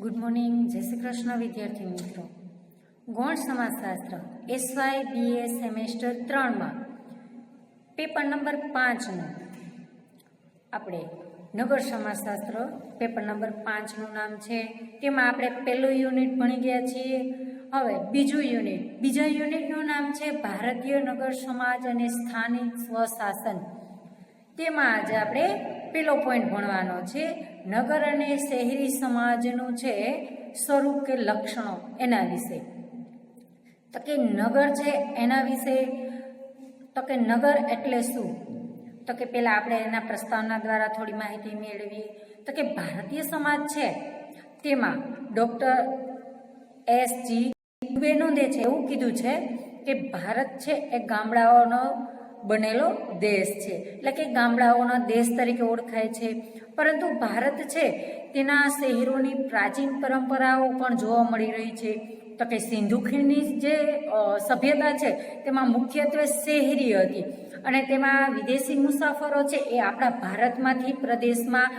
Good morning, જય શ્રી કૃષ્ણ વિદ્યાર્થી મિત્રો. ગૌણ સમાજશાસ્ત્ર SY BA સેમેસ્ટર 3માં પેપર નંબર 5નું આપણે નગર સમાજશાસ્ત્ર પેપર નંબર 5નું નામ છે. તેમાં આપણે પહેલું યુનિટ ભણી ગયા છીએ. હવે બીજા યુનિટનું નામ છે ભારતીય નગર સમાજ અને સ્થાનિક સ્વશાસન. તેમાં આજે આપણે પેલો પોઈન્ટ ભણવાનો છે નગર અને શહેરી સમાજનું છે સ્વરૂપ કે લક્ષણો, એના વિશે. તો કે નગર છે એના વિશે, તો કે નગર એટલે શું, તો કે પહેલાં આપણે એના પ્રસ્તાવના દ્વારા થોડી માહિતી મેળવીએ. તો કે ભારતીય સમાજ છે તેમાં ડૉક્ટર SG નોંધે છે એવું કીધું છે કે ભારત છે એ ગામડાઓનો બનેલો દેશ છે, એટલે કે ગામડાઓના દેશ તરીકે ઓળખાય છે. પરંતુ ભારત છે તેના શહેરોની પ્રાચીન પરંપરાઓ પણ જોવા મળી રહી છે. તો કે સિંધુ ખીણની જે સભ્યતા છે તેમાં મુખ્યત્વે શહેરી હતી અને તેમાં વિદેશી મુસાફરો છે એ આપણા ભારતમાંથી પ્રદેશમાં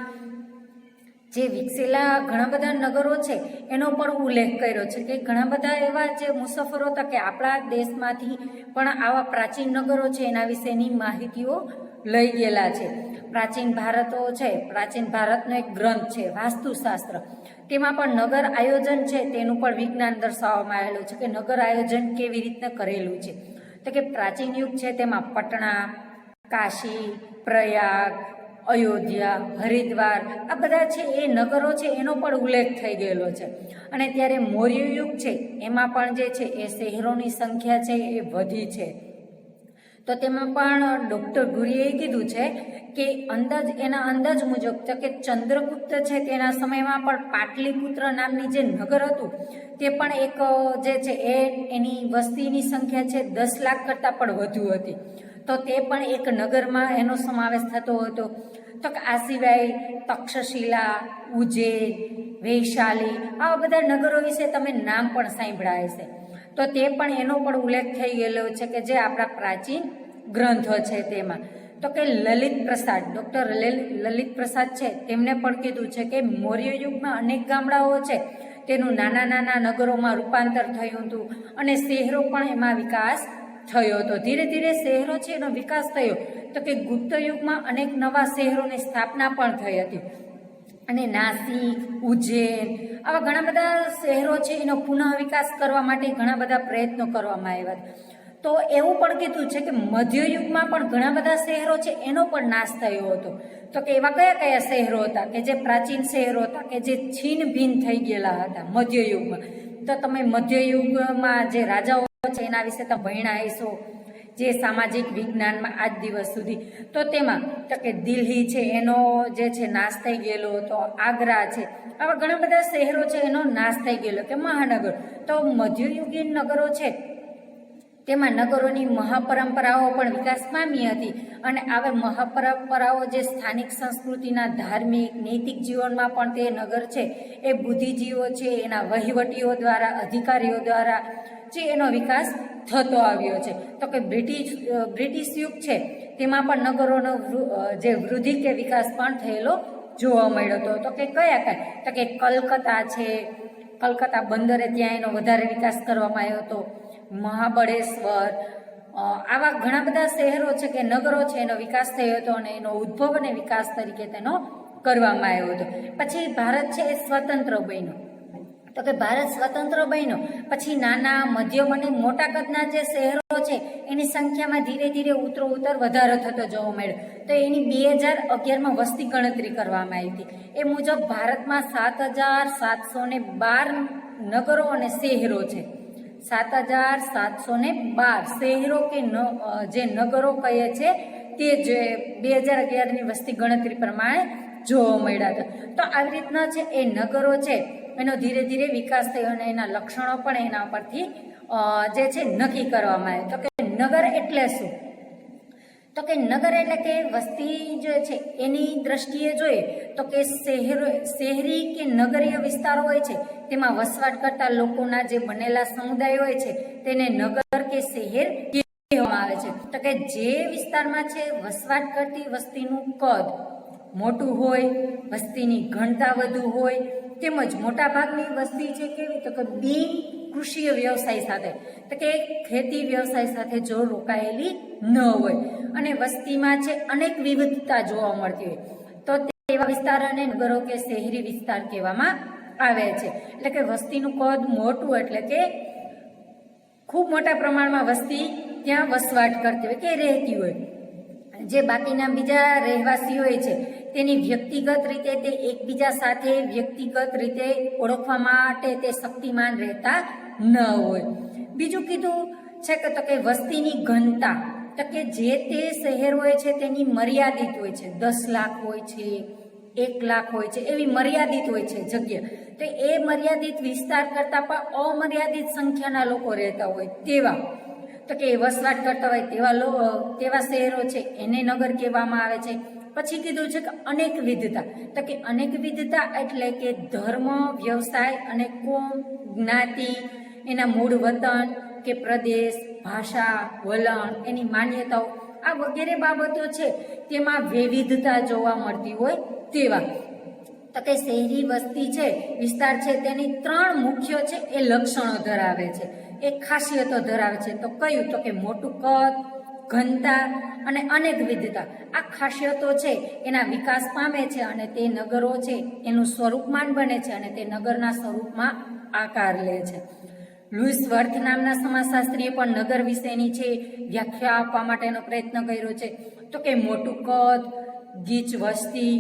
જે વિકસેલા ઘણા બધા નગરો છે એનો પણ ઉલ્લેખ કર્યો છે કે ઘણા બધા એવા જે મુસાફરો હતા કે આપણા દેશમાંથી પણ આવા પ્રાચીન નગરો છે એના વિશેની માહિતીઓ લઈ ગયેલા છે. પ્રાચીન ભારતનો એક ગ્રંથ છે વાસ્તુશાસ્ત્ર, તેમાં પણ નગર આયોજન છે તેનું પણ વિજ્ઞાન દર્શાવવામાં આવેલું છે કે નગર આયોજન કેવી રીતના કરેલું છે. તો કે પ્રાચીન યુગ છે તેમાં પટણા, કાશી, પ્રયાગ, અયોધ્યા, હરિદ્વાર આ બધા છે એ નગરો છે એનો પણ ઉલ્લેખ થઈ ગયેલો છે. અને ત્યારે મૌર્ય યુગ છે એમાં પણ જે છે એ શહેરોની સંખ્યા છે એ વધી છે. તો તેમાં પણ ડૉક્ટર ગુરીએ કીધું છે કે એના અંદાજ મુજબ તો કે ચંદ્રગુપ્ત છે તેના સમયમાં પણ પાટલીપુત્ર નામની જે નગર હતું તે પણ એક જે છે એની વસ્તીની સંખ્યા છે 10 લાખ કરતાં પણ વધુ હતી. તો તે પણ એક નગરમાં એનો સમાવેશ થતો હતો. તો કે આ સિવાય તક્ષશિલા, ઉજ્જૈન, વૈશાલી આવા બધા નગરો વિશે તમે નામ પણ સાંભળ્યા હશે. તો તે પણ એનો પણ ઉલ્લેખ થઈ ગયેલો છે કે જે આપણા પ્રાચીન ગ્રંથો છે તેમાં. તો કે ડૉક્ટર લલિત પ્રસાદ છે તેમણે પણ કીધું છે કે મૌર્ય યુગમાં અનેક ગામડાઓ છે તેનું નાના નગરોમાં રૂપાંતર થયું હતું અને શહેરો પણ એમાં વિકાસ થયો હતો. ધીરે ધીરે શહેરો છે એનો વિકાસ થયો. તો કે ગુપ્ત યુગમાં અનેક નવા શહેરોની સ્થાપના પણ થઈ હતી અને નાસિક, ઉજ્જૈન આવા ઘણા બધા શહેરો છે એનો પુનઃ વિકાસ કરવા માટે ઘણા બધા પ્રયત્નો કરવામાં આવ્યા. તો એવું પણ કીધું છે કે મધ્યયુગમાં પણ ઘણા બધા શહેરો છે એનો પણ નાશ થયો હતો. તો કે એવા કયા શહેરો હતા કે જે પ્રાચીન શહેરો હતા કે જે છીન ભીન થઈ ગયેલા હતા મધ્યયુગમાં. તો તમે મધ્યયુગમાં જે રાજાઓ છે એના વિશે તમે ભણ્યા હશો જે સામાજિક વિજ્ઞાનમાં આજ દિવસ સુધી. તો તેમાં તો કે દિલ્હી છે એનો જે છે નાશ થઈ ગયેલો હતો, આગ્રા છે આવા ઘણા બધા શહેરો છે એનો નાશ થઈ ગયેલો કે મહાનગર. તો મધ્યયુગીન નગરો છે તેમાં નગરોની મહાપરંપરાઓ પણ વિકાસ પામી હતી અને આવા મહાપરંપરાઓ જે સ્થાનિક સંસ્કૃતિના ધાર્મિક નૈતિક જીવનમાં પણ તે નગર છે એ બુદ્ધિજીવો છે એના વહીવટીઓ દ્વારા, અધિકારીઓ દ્વારા જે એનો વિકાસ થતો આવ્યો છે. તો કે બ્રિટિશ યુગ છે તેમાં પણ નગરોનો જે વૃદ્ધિ કે વિકાસ પણ થયેલો જોવા મળ્યો હતો. તો કે કયા તો કે કલકત્તા બંદરે ત્યાં એનો વધારે વિકાસ કરવામાં આવ્યો હતો. મહાબળેશ્વર આવા ઘણા બધા શહેરો છે કે નગરો છે એનો વિકાસ થયો હતો અને એનો ઉદ્ભવ અને વિકાસ તરીકે તેનો કરવામાં આવ્યો હતો. પછી ભારત છે એ સ્વતંત્ર બન્યો. તો કે ભારત સ્વતંત્ર બન્યો પછી નાના, મધ્યમ અને મોટા કદના જે શહેરો છે એની સંખ્યામાં ધીરે ધીરે ઉત્તરોત્તર વધારો થતો જોવા મળ્યો. તો એની 2011માં વસ્તી ગણતરી કરવામાં આવી હતી. એ મુજબ ભારતમાં 7,712 નગરો અને શહેરો છે. 7,712 શહેરો કે જે નગરો કહે છે તે જે 2011ની વસ્તી ગણતરી પ્રમાણે જોવા મળ્યા હતા. તો આવી રીતના છે એ નગરો છે એનો ધીરે ધીરે વિકાસ થયો અને એના લક્ષણો પણ એના પરથી જે છે નક્કી કરવામાં આવે. તો કે નગર એટલે શું, તો કે નગર એટલે કે વસ્તી જે છે એની દ્રષ્ટિએ જોઈએ તો કે શહેરી કે નગરીય વિસ્તારો હોય છે તેમાં વસવાટ કરતા લોકોના જે બનેલા સમુદાય હોય છે તેને નગર કે શહેર કહેવામાં આવે છે. તો કે જે વિસ્તારમાં છે વસવાટ કરતી વસ્તીનું કદ મોટું હોય, વસ્તીની ઘનતા વધુ હોય તેમજ મોટાભાગની વસ્તી છે કેવી તો કે બિન કૃષિય વ્યવસાય સાથે તો કે ખેતી વ્યવસાય સાથે જો રોકાયેલી ન હોય અને વસ્તીમાં છે અનેક વિવિધતા જોવા મળતી હોય તો તેવા વિસ્તારોને નગરો કે શહેરી વિસ્તાર કહેવામાં આવે છે. એટલે કે વસ્તીનું કદ મોટું એટલે કે ખૂબ મોટા પ્રમાણમાં વસ્તી ત્યાં વસવાટ કરતી હોય કે રહેતી હોય. જે બાકીના બીજા રહેવાસીઓ છે તેની વ્યક્તિગત રીતે તે એકબીજા સાથે વ્યક્તિગત રીતે ઓળખવા માટે તે શક્તિમાન રહેતા ન હોય. બીજું કીધું છે કે તો કે વસ્તીની ઘનતા તો કે જે તે શહેર હોય છે તેની મર્યાદિત હોય છે. 10 લાખ હોય છે, 1 લાખ હોય છે, એવી મર્યાદિત હોય છે જગ્યા. તો એ મર્યાદિત વિસ્તાર કરતાં પણ અમર્યાદિત સંખ્યાના લોકો રહેતા હોય તેવા તો કે વસવાટ કરતા હોય તેવા શહેરો છે એને નગર કહેવામાં આવે છે. પછી કીધું છે કે અનેક વિધતા તો કે અનેક વિધતા એટલે કે ધર્મ, વ્યવસાય અને કોમ, જ્ઞાતિ, એના મૂળ વતન કે પ્રદેશ, ભાષા, વલણ, એની માન્યતાઓ આ વગેરે બાબતો છે તેમાં વિવિધતા જોવા મળતી હોય તેવા તો કે શહેરી વસ્તી છે વિસ્તાર છે તેની 3 મુખ્ય છે એ લક્ષણો ધરાવે છે, એ ખાસિયતો ધરાવે છે. તો કયું તો કે મોટું કદ, ઘનતા અને અનેક વિધતા. આ ખાસિયતો છે એના વિકાસ પામે છે અને તે નગરો છે એનું સ્વરૂપમાન બને છે અને તે નગરના સ્વરૂપમાં આકાર લે છે. લુઈસ વર્થ નામના સમાજશાસ્ત્રીએ પણ નગર વિશેની છે વ્યાખ્યા આપવા માટેનો પ્રયત્ન કર્યો છે. તો કે મોટું કદ, ગીચ વસ્તી,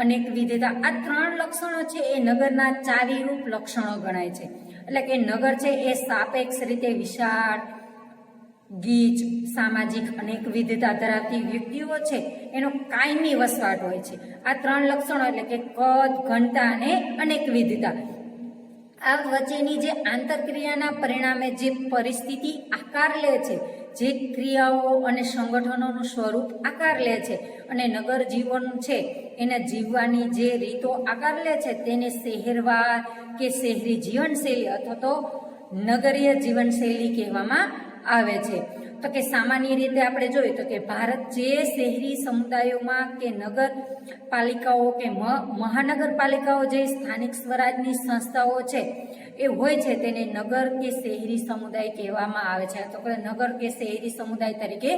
અનેક વિધતા આ 3 લક્ષણો છે એ નગરના ચાવીરૂપ લક્ષણો ગણાય છે. એટલે કે નગર છે એ સાપેક્ષ રીતે વિશાળ, ગીચ, સામાજિક અનેક વિધતા ધરાવતી વ્યક્તિઓ છે એનો કાયમી વસવાટ હોય છે. આ 3 લક્ષણો એટલે કે કદ, ઘનતા અને અનેક વિધતા આ વચ્ચેની જે આંતરક્રિયાના પરિણામે જે પરિસ્થિતિ આકાર લે છે, જે ક્રિયાઓ અને સંગઠનોનું સ્વરૂપ આકાર લે છે અને નગર જીવન છે એને જીવવાની જે રીતો આકાર લે છે તેને શહેરવાદ કે શહેરી જીવનશૈલી અથવા તો નગરીય જીવનશૈલી કહેવામાં આવે છે. તો કે સામાન્ય રીતે આપણે જોઈએ તો કે ભારત જે શહેરી સમુદાયોમાં કે નગરપાલિકાઓ કે મહાનગરપાલિકાઓ જે સ્થાનિક સ્વરાજની સંસ્થાઓ છે એ હોય છે તેને નગર કે શહેરી સમુદાય કહેવામાં આવે છે. તો કે નગર કે શહેરી સમુદાય તરીકે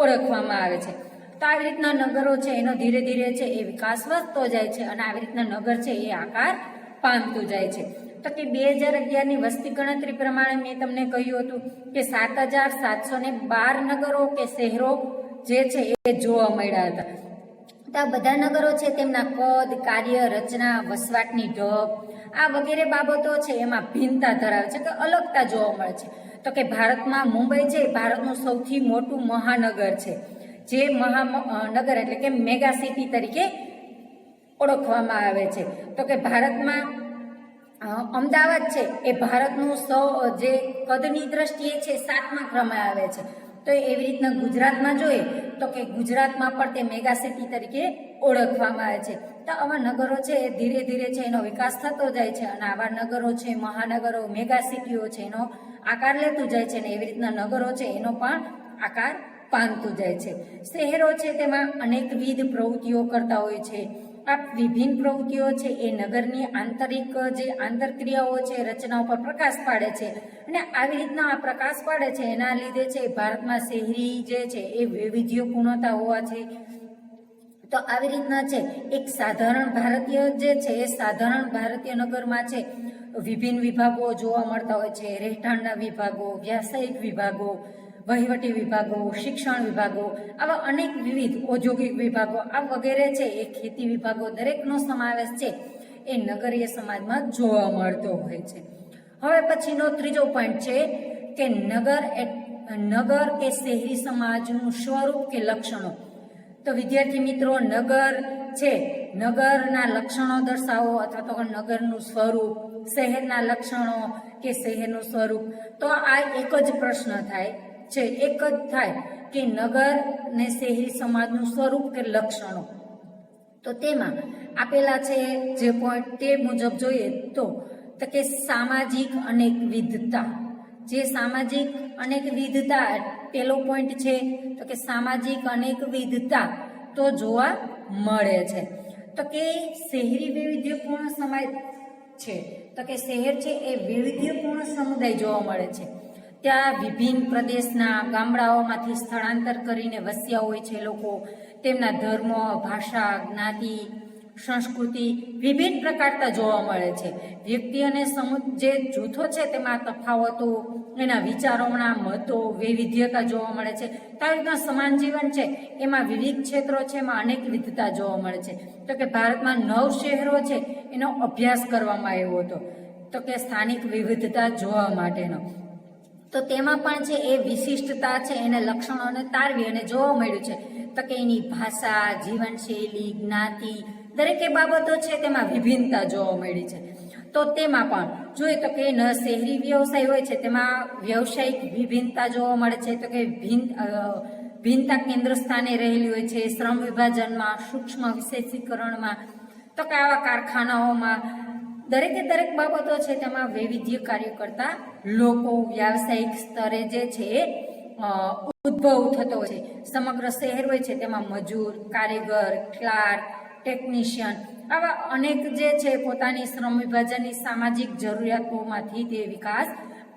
ઓળખવામાં આવે છે. તો આવી રીતના નગરો છે એનો ધીરે ધીરે છે એ વિકાસ વધતો જાય છે અને આવી રીતના નગર છે એ આકાર પામતું જાય છે. તો કે 2011ની વસ્તી ગણતરી પ્રમાણે મેં તમને કહ્યું હતું કે 7,712 નગરો કે શહેરો જે છે એ જોવા મળ્યા હતા. તો આ બધા નગરો છે તેમના કદ, કાર્ય, રચના, વસવાટની ઢબ આ વગેરે બાબતો છે એમાં ભિન્નતા ધરાવે છે કે અલગતા જોવા મળે છે. તો કે ભારતમાં મુંબઈ છે ભારતનું સૌથી મોટું મહાનગર છે, જે મહાનગર એટલે કે મેગા સિટી તરીકે ઓળખવામાં આવે છે. તો કે ભારતમાં અમદાવાદ છે એ ભારતનું જે કદની દ્રષ્ટિએ છે 7મા ક્રમે આવે છે. તો એવી રીતના ગુજરાતમાં જોઈએ તો કે ગુજરાતમાં પણ તે મેગા સિટી તરીકે ઓળખવામાં આવે છે. તો આવા નગરો છે એ ધીરે ધીરે છે એનો વિકાસ થતો જાય છે અને આવા નગરો છે, મહાનગરો, મેગા સિટીઓ છે એનો આકાર લેતું જાય છે અને એવી રીતના નગરો છે એનો પણ આકાર પામતું જાય છે. શહેરો છે તેમાં અનેકવિધ પ્રવૃત્તિઓ કરતા હોય છે. આ વિભિન્ન પ્રવૃત્તિઓ છે એ નગરની આંતરિક જે આંતરક્રિયાઓ છે રચનાઓ પર પ્રકાશ પાડે છે અને આવી રીતના આ પ્રકાશ પાડે છે એના લીધે છે ભારતમાં શહેરી જે છે એ વૈવિધ્યપૂર્ણતા હોવા છે. તો આવી રીતના છે એક સાધારણ ભારતીય જે છે એ સાધારણ ભારતીય નગરમાં છે વિભિન્ન વિભાગો જોવા મળતા હોય છે. રહેઠાણના વિભાગો, વ્યાવસાયિક વિભાગો, વહીવટી વિભાગો, શિક્ષણ વિભાગો, આવા અનેક વિવિધ ઔદ્યોગિક વિભાગો આ વગેરે છે એ ખેતી વિભાગો દરેકનો સમાવેશ છે એ નગરીય સમાજમાં જોવા મળતો હોય છે. હવે પછીનો ત્રીજો પોઈન્ટ છે કે નગર કે શહેરી સમાજનું સ્વરૂપ કે લક્ષણો. તો વિદ્યાર્થી મિત્રો નગર છે, નગરના લક્ષણો દર્શાવો અથવા તો નગરનું સ્વરૂપ, શહેરના લક્ષણો કે શહેરનું સ્વરૂપ. તો આ એક જ પ્રશ્ન થાય છે, એક જ થાય કે નગર ને શહેરી સમાજનું સ્વરૂપ કે લક્ષણો. તો તેમાં આપેલા છે જે પોઈન્ટ તે મુજબ જોઈએ તો કે સામાજિક અનેક વિધતા. જે સામાજિક અનેક વિધતા પેલો પોઈન્ટ છે તો કે સામાજિક અનેક વિધતા તો જોવા મળે છે. તો કે શહેરી વૈવિધ્યપૂર્ણ છે? તો કે શહેર છે એ વૈવિધ્યપૂર્ણ સમુદાય જોવા મળે છે. ત્યાં વિભિન્ન પ્રદેશના ગામડાઓમાંથી સ્થળાંતર કરીને વસ્યા હોય છે લોકો. તેમના ધર્મ, ભાષા, જ્ઞાતિ, સંસ્કૃતિ વિભિન્ન પ્રકારના જોવા મળે છે. વ્યક્તિ અને જે જૂથો છે તેમાં તફાવતો, એના વિચારોના મતો, વૈવિધ્યતા જોવા મળે છે. તો આવી રીતના સમાન જીવન છે એમાં વિવિધ ક્ષેત્રો છે એમાં અનેક વિવિધતા જોવા મળે છે. તો કે ભારતમાં 9 શહેરો છે એનો અભ્યાસ કરવામાં આવ્યો હતો તો કે સ્થાનિક વિવિધતા જોવા માટેનો. તો તેમાં પણ છે એ વિશિષ્ટતા છે એને લક્ષણોને તારવી અને જોવા મળ્યું છે. તો કે એની ભાષા, જીવનશૈલી, જ્ઞાતિ દરેકે બાબતો છે તેમાં વિભિન્નતા જોવા મળી છે. તો તેમાં પણ જોઈએ તો કે શહેરી વ્યવસાય હોય છે તેમાં વ્યવસાયિક વિભિન્નતા જોવા મળે છે. તો કે ભિન્નતા કેન્દ્ર સ્થાને રહેલી હોય છે. શ્રમ વિભાજનમાં, સૂક્ષ્મ વિશેષીકરણમાં, તો કે આવા કારખાનાઓમાં દરેકે દરેક બાબતો છે તેમાં વૈવિધ્ય કાર્ય કરતા લોકો વ્યાવસાયિક સ્તરે જે છે ઉદ્ભવ થતો હોય છે. સમગ્ર શહેર હોય છે તેમાં મજૂર, કારીગર, ક્લાર્ક, ટેકનિશિયન આવા અનેક જે છે પોતાની શ્રમ વિભાજનની સામાજિક જરૂરિયાતોમાંથી તે વિકાસ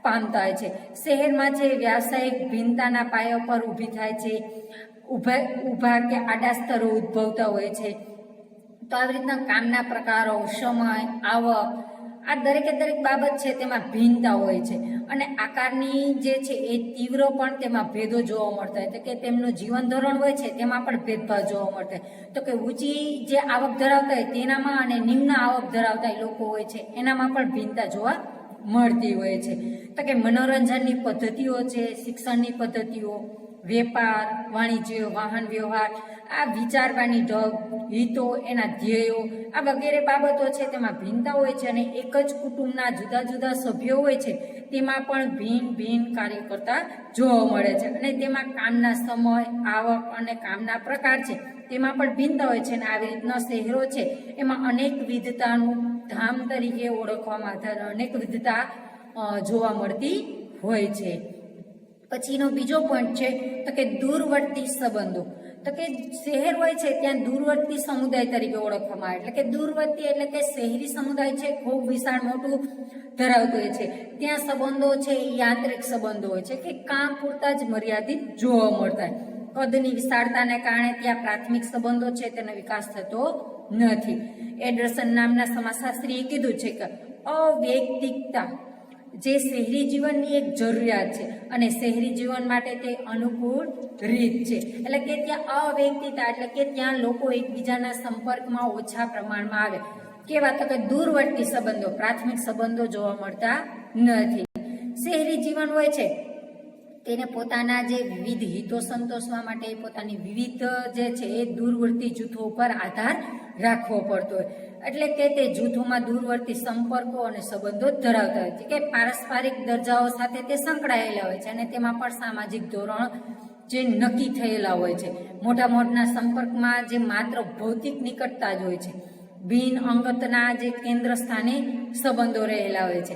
પામતા હોય છે. શહેરમાં જે વ્યાવસાયિક ભિન્નતાના પાયા પર ઊભી થાય છે, ઊભા કે આડા સ્તરો ઉદ્ભવતા હોય છે. તો આવી રીતના કામના પ્રકારો, સમય, આવક આ દરેકે દરેક બાબત છે તેમાં ભિન્નતા હોય છે. અને આકારની જે છે એ તીવ્ર પણ તેમાં ભેદો જોવા મળતા હોય. તો કે તેમનું જીવન ધોરણ હોય છે તેમાં પણ ભેદભાવ જોવા મળતા હોય. તો કે ઊંચી જે આવક ધરાવતા હોય તેનામાં અને નિમ્ન આવક ધરાવતા લોકો હોય છે એનામાં પણ ભિન્નતા જોવા મળતી હોય છે. તો કે મનોરંજનની પદ્ધતિઓ છે, શિક્ષણની પદ્ધતિઓ, વેપાર, વાણિજ્ય, વાહન વ્યવહાર, આ વિચારવાની ઢબ, હિતો, એના ધ્યેયો આ વગેરે બાબતો છે તેમાં ભિન્નતા હોય છે. અને એક જ કુટુંબના જુદા જુદા સભ્યો હોય છે તેમાં પણ ભિન્ન કાર્ય કરતા જોવા મળે છે. અને તેમાં કામના સમય, આવક અને કામના પ્રકાર છે તેમાં પણ ભિન્નતા હોય છે. અને આવી રીતના શહેરો છે એમાં અનેક વિવિધતાનું ધામ તરીકે ઓળખવામાં અનેક વિવિધતા જોવા મળતી હોય છે. પછીનો બીજો પોઈન્ટ છે તો કે દૂરવર્તી સંબંધો. તો કે શહેર હોય છે ત્યાં દૂરવર્તી સમુદાય તરીકે ઓળખવામાં આવે. એટલે કે દૂરવર્તી એટલે કે શહેરી સમુદાય છે ખૂબ વિશાળ મોટું ધરાવતો હોય છે. ત્યાં સંબંધો છે યાંત્રિક સંબંધો હોય છે કે કામ પૂરતા જ મર્યાદિત જોવા મળતા હોય. કદની વિશાળતાને કારણે ત્યાં પ્રાથમિક સંબંધો છે તેનો વિકાસ થતો નથી. એન્ડરસન નામના સમાજશાસ્ત્રીએ કીધું છે કે અવૈયક્તિકતા જે શહેરી જીવનની એક જરૂરિયાત છે અને શહેરી જીવન માટે તે અનુકૂળ રીત છે. એટલે કે ત્યાં અવૈયક્તિકતા એટલે કે ત્યાં લોકો એકબીજાના સંપર્કમાં ઓછા પ્રમાણમાં આવે. કેવા તો કે દૂરવર્તી સંબંધો, પ્રાથમિક સંબંધો જોવા મળતા નથી. શહેરી જીવન હોય છે તેને પોતાના જે વિવિધ હિતો સંતોષવા માટે પોતાની વિવિધ જે છે એ દૂરવર્તી જૂથો ઉપર આધાર રાખવો પડતો હોય. એટલે કે તે જૂથોમાં દૂરવર્તી સંપર્કો અને સંબંધો ધરાવતા હોય છે કે પારસ્પરિક દરજાઓ સાથે તે સંકળાયેલા હોય છે. અને તેમાં પણ સામાજિક ધોરણ જે નક્કી થયેલા હોય છે. મોટા મોટા સંપર્કમાં જે માત્ર ભૌતિક નિકટતા જ હોય છે. બિન અંગતના જે કેન્દ્ર સ્થાને સંબંધો રહેલા હોય છે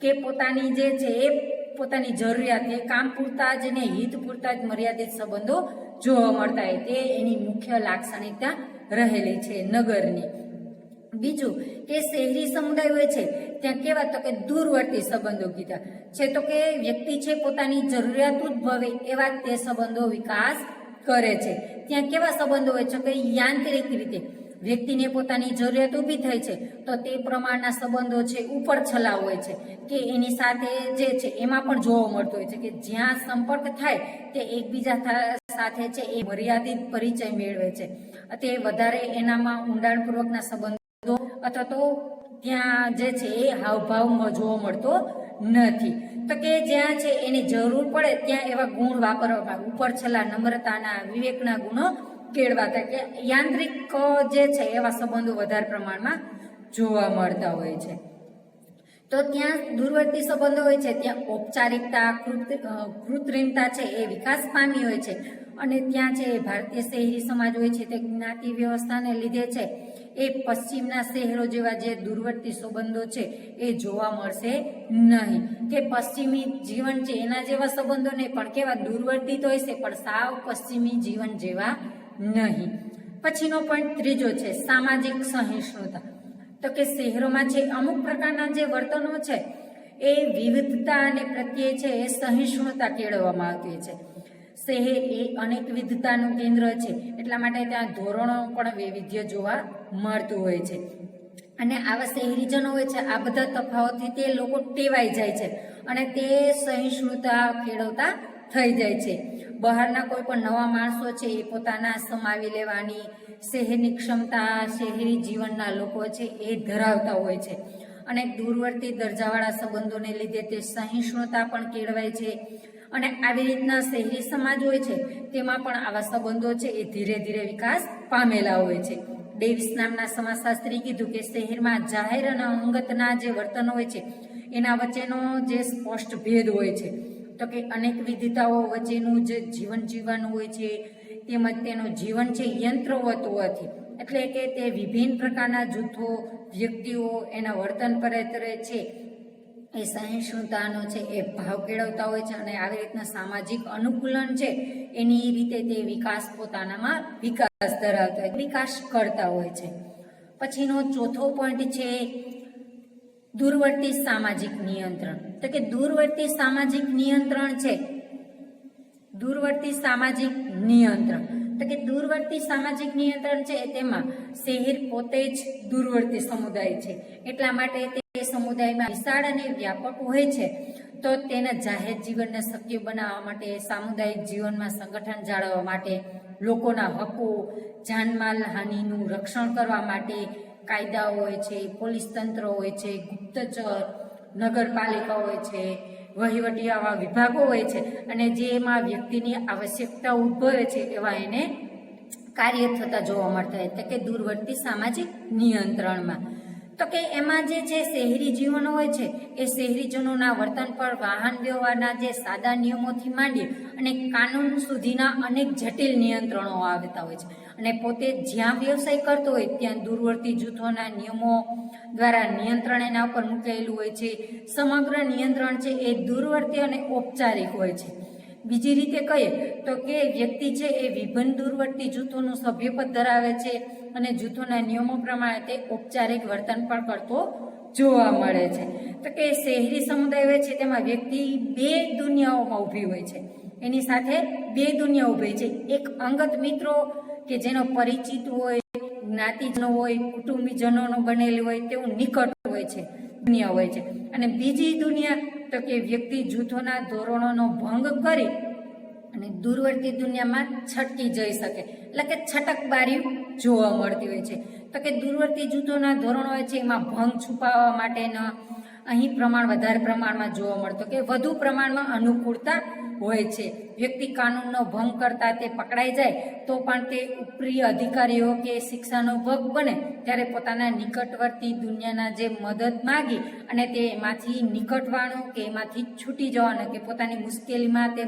કે પોતાની જે છે એ પોતાની જરૂરિયાત એ કામ પૂરતા જ ને હિત પૂરતા જ મર્યાદિત સંબંધો જોવા મળતા હોય. તે એની મુખ્ય લાક્ષણિકતા રહેલી છે નગરની. બીજું કે શહેરી સમુદાય હોય છે ત્યાં કેવા તો કે દૂરવર્તી સંબંધો કીધા છે. તો કે વ્યક્તિ છે પોતાની જરૂરિયાત ઉદ્ભવે એવા તે સંબંધો વિકાસ કરે છે. ત્યાં કેવા સંબંધો હોય છે કે યાંત્રિક રીતે વ્યક્તિને પોતાની જરૂરિયાત ઊભી થઈ છે તો તે પ્રમાણના સંબંધો છે ઉપર છલાવ હોય છે કે એની સાથે જે છે એમાં પણ જોવા મળતો હોય છે કે જ્યાં સંપર્ક થાય તે એકબીજા સાથે છે એ મર્યાદિત પરિચય મેળવે છે. તે વધારે એનામાં ઊંડાણપૂર્વકના સંબંધો અથવા તો ત્યાં જે છે એ હાવભાવમાં જોવા મળતો નથી. તો કે જ્યાં છે એની જરૂર પડે ત્યાં એવા ગુણ વાપરવામાં ઉપર છલા નમ્રતાના, વિવેકના ગુણો કેળવાતા કે યાંત્રિક જે છે એવા સંબંધો વધારે પ્રમાણમાં જોવા મળતા હોય છે. તો ત્યાં દૂરવર્તી સંબંધો હોય છે ત્યાં ઔપચારિકતા, કૃત્રિમતા છે એ વિકાસ પામી હોય છે. અને ત્યાં છે ભારતીય શહેરી સમાજ હોય છે તે જ્ઞાતિ વ્યવસ્થાને લીધે છે એ પશ્ચિમના શહેરો જેવા જે દૂરવર્તી સંબંધો છે એ જોવા મળશે નહીં. કે પશ્ચિમી જીવન છે એના જેવા સંબંધો નહીં પણ કેવા દૂરવર્તી તો હશે પણ સાવ પશ્ચિમી જીવન જેવા નહીં. પછીનો પોઈન્ટ ત્રીજો છે સામાજિક સહિષ્ણુતા. તો કે શહેરોમાં છે અમુક પ્રકારના જે વર્તનો છે એ વિવિધતા અને પ્રત્યે છે એ સહિષ્ણુતા કેળવવામાં આવતી છે. શહેર એ અનેક વિવિધતાનું કેન્દ્ર છે, એટલા માટે ત્યાં ધોરણો પણ વૈવિધ્ય જોવા મળતું હોય છે. અને આવા શહેરીજનો હોય છે આ બધા તફાવતથી તે લોકો ટેવાઈ જાય છે અને તે સહિષ્ણુતા કેળવતા થઈ જાય છે. બહારના કોઈ પણ નવા માણસો છે એ પોતાના સમાવી લેવાની શહેરની ક્ષમતા શહેરી જીવનના લોકો છે એ ધરાવતા હોય છે. અને દૂરવર્તી દરજાવાળા સંબંધોને લીધે તે સહિષ્ણુતા પણ કેળવાય છે. અને આવી રીતના શહેરી સમાજ હોય છે તેમાં પણ આવા સંબંધો છે એ ધીરે ધીરે વિકાસ પામેલા હોય છે. ડેવિસ નામના સમાજશાસ્ત્રી કીધું કે શહેરમાં જાહેર અને અંગતના જે વર્તન હોય છે એના વચ્ચેનો જે સ્પષ્ટ ભેદ હોય છે, તો કે અનેક વિવિધતાઓ વચ્ચેનું જે જીવન જીવવાનું હોય છે તેમજ તેનું જીવન છે યંત્રવત હોવાથી, એટલે કે તે વિભિન્ન પ્રકારના જૂથો વ્યક્તિઓ એના વર્તન પર છે એ સહિષ્ણુતાનો છે એ ભાવ કેળવતા હોય છે. અને આવી રીતના સામાજિક અનુકૂલન છે એની રીતે તે વિકાસ પોતાનામાં વિકાસ ધરાવતા હોય વિકાસ કરતા હોય છે. પછીનો ચોથો પોઈન્ટ છે દૂરવર્તી સામાજિક નિયંત્રણ. તો કે દૂરવર્તી સામાજિક નિયંત્રણ છે દૂરવર્તી સામાજિક નિયંત્રણ તો કે દૂરવર્તી સામાજિક નિયંત્રણ છે તેમાં શહેર પોતે જ દૂરવર્તી સમુદાય છે, એટલા માટે તે સમુદાયમાં વિશાળ અને વ્યાપક હોય છે. તો તેના જાહેર જીવનને શક્ય બનાવવા માટે સામુદાયિક જીવનમાં સંગઠન જાળવવા માટે લોકોના હકો જાનમાલ હાનિનું રક્ષણ કરવા માટે કાયદાઓ હોય છે, પોલીસ તંત્ર હોય છે, ગુપ્તચર નગરપાલિકા હોય છે, વહીવટી આવા વિભાગો હોય છે અને જેમાં વ્યક્તિની આવશ્યકતા ઉદ્ભવે છે એવા એને કાર્ય થતા જોવા મળતા હોય. તો કે દૂરવર્તી સામાજિક નિયંત્રણમાં તો કે એમાં જે છે શહેરી જીવનો હોય છે એ શહેરીજનોના વર્તન પર વાહન વ્યવહારના જે સાદા નિયમોથી માંડી અને કાનૂન સુધીના અનેક જટિલ નિયંત્રણો આવતા હોય છે. અને પોતે જ્યાં વ્યવસાય કરતો હોય ત્યાં દૂરવર્તી જૂથોના નિયમો દ્વારા નિયંત્રણ એના ઉપર મૂકેલું હોય છે. સમગ્ર નિયંત્રણ છે એ દૂરવર્તી અને ઔપચારિક હોય છે. બીજી રીતે કહીએ તો કે વ્યક્તિ છે એ વિભિન્ન દૂરવર્તી જૂથોનું સભ્યપદ ધરાવે છે અને જૂથોના નિયમો પ્રમાણે તે ઔપચારિક વર્તન પણ કરતો જોવા મળે છે. તો કે શહેરી સમુદાય હોય છે તેમાં વ્યક્તિ બે દુનિયાઓમાં ઊભી હોય છે, એની સાથે બે દુનિયા ઊભી છે. એક અંગત મિત્રો કે જેનો પરિચિત હોય જ્ઞાતિજનો હોય કુટુંબીજનોનો બનેલી હોય તેવું નિકટ હોય છે દુનિયા હોય છે. અને બીજી દુનિયા તો કે વ્યક્તિ જૂથોના ધોરણોનો ભંગ કરી અને દૂરવર્તી દુનિયામાં છટકી જઈ શકે, એટલે કે છટકબારી જોવા મળતી હોય છે. તો કે દૂરવર્તી જૂથોના ધોરણો હોય છે એમાં ભંગ છુપાવવા માટેના અહીં પ્રમાણ વધારે પ્રમાણમાં જોવા મળતો કે વધુ પ્રમાણમાં અનુકૂળતા હોય છે. વ્યક્તિ કાનૂનનો ભંગ કરતા તે પકડાઈ જાય તો પણ તે ઉપરી અધિકારીઓ કે શિક્ષાનો ભોગ બને ત્યારે પોતાના નિકટવર્તી દુનિયાના જે મદદ માગી અને તે એમાંથી નીકળવાનું કે એમાંથી છૂટી જવાનું કે પોતાની મુશ્કેલીમાં તે